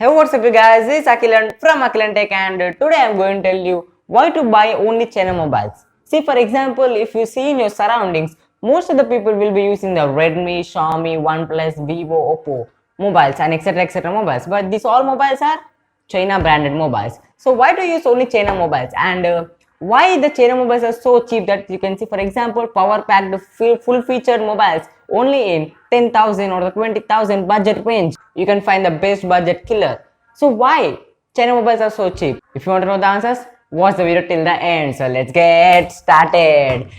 Hey, what's up you guys, this is Akhilan from AkhilanTech and today I'm going to tell you why to buy only China mobiles. See, for example, if you see in your surroundings, most of the people will be using the Redmi, Xiaomi, OnePlus, Vivo, Oppo mobiles and etc mobiles, but these all mobiles are China branded mobiles. So why to use only China mobiles and why the China mobiles are so cheap that you can see, for example, power packed full featured mobiles only in 10,000 or the 20,000 budget range. You can find the best budget killer. So why China mobiles are so cheap? If you want to know the answers, watch the video till the end. So let's get started.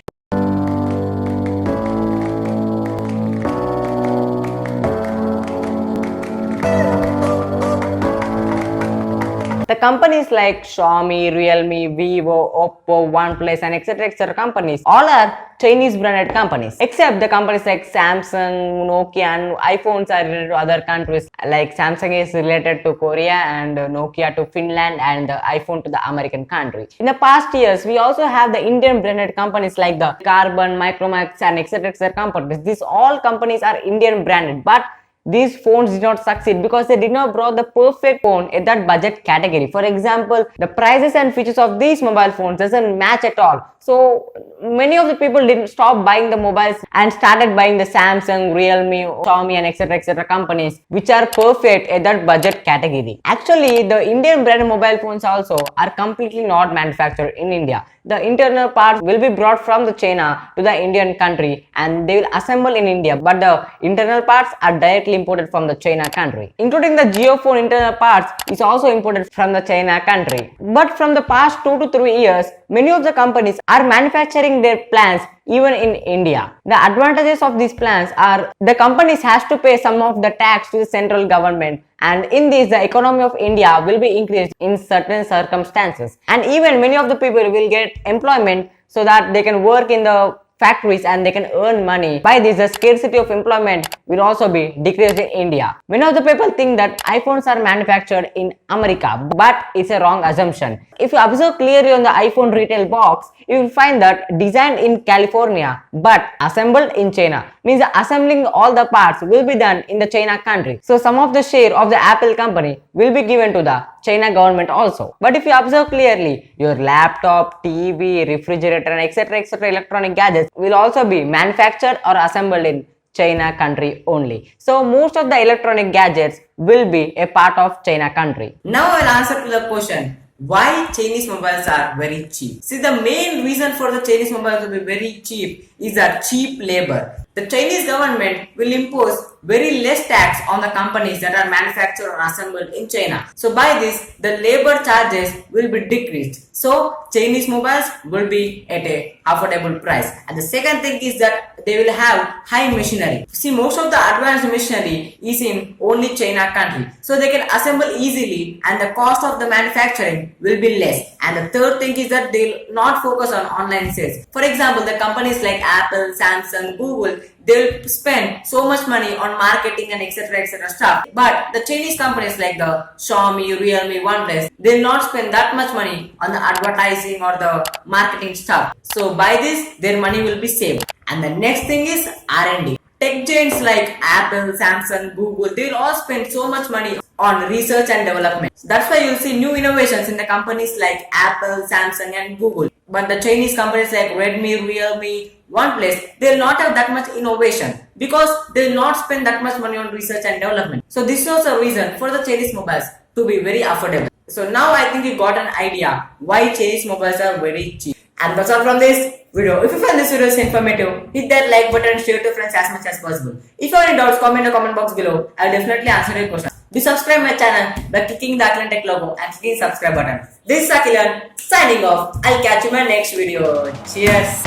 The companies like Xiaomi, Realme, Vivo, Oppo, OnePlus and etc companies all are Chinese branded companies, except the companies like Samsung, Nokia and iPhones are related to other countries, like Samsung is related to Korea and Nokia to Finland and the iPhone to the American country. In the past years, we also have the Indian branded companies like the Carbon, Micromax and etc companies. These all companies are Indian branded, but these phones did not succeed because they did not brought the perfect phone in that budget category. For example, the prices and features of these mobile phones doesn't match at all. So many of the people didn't stop buying the mobiles and started buying the Samsung, Realme, Xiaomi and etc companies which are perfect in that budget category. Actually, the Indian brand mobile phones also are completely not manufactured in India. The internal parts will be brought from the China to the Indian country and they will assemble in India, but the internal parts are directly imported from the China country. Including the Geophone internal parts is also imported from the China country. But from the past 2 to 3 years, many of the companies are manufacturing their plants even in India. The advantages of these plans are the companies has to pay some of the tax to the central government, and in this the economy of India will be increased in certain circumstances, and even many of the people will get employment so that they can work in the factories and they can earn money. By this, the scarcity of employment will also be decreased in India. Many of the people think that iPhones are manufactured in America, but it's a wrong assumption. If you observe clearly on the iPhone retail box, you will find that designed in California but assembled in China. Means the assembling all the parts will be done in the China country. So some of the share of the Apple company will be given to the China government also. But if you observe clearly, your laptop, TV, refrigerator and etc electronic gadgets will also be manufactured or assembled in China country only. So most of the electronic gadgets will be a part of China country. Now I will answer to the question, why Chinese mobiles are very cheap. See, the main reason for the Chinese mobiles to be very cheap is the cheap labor. The Chinese government will impose very less tax on the companies that are manufactured or assembled in China. So by this, the labor charges will be decreased. So Chinese mobiles will be at a affordable price. And the second thing is that they will have high machinery. See, most of the advanced machinery is in only China country. So they can assemble easily and the cost of the manufacturing will be less. And the third thing is that they will not focus on online sales. For example, the companies like Apple, Samsung, Google, they'll spend so much money on marketing and etc stuff. But the Chinese companies like the Xiaomi, Realme, OnePlus, they'll not spend that much money on the advertising or the marketing stuff. So by this, their money will be saved. And the next thing is R&D. Tech giants like Apple, Samsung, Google, they'll all spend so much money on research and development. That's why you'll see new innovations in the companies like Apple, Samsung and Google. But the Chinese companies like Redmi, Realme, OnePlus, they'll not have that much innovation because they'll not spend that much money on research and development. So this was a reason for the Chinese mobiles to be very affordable. So now I think you got an idea why Chinese mobiles are very cheap. And that's all from this video. If you find this video is informative, hit that like button and share it to friends as much as possible. If you have any doubts, comment in the comment box below. I'll definitely answer your questions. Do subscribe my channel by clicking the AkhilanTech logo and clicking subscribe button. This is Akhilan signing off. I'll catch you in my next video. Cheers.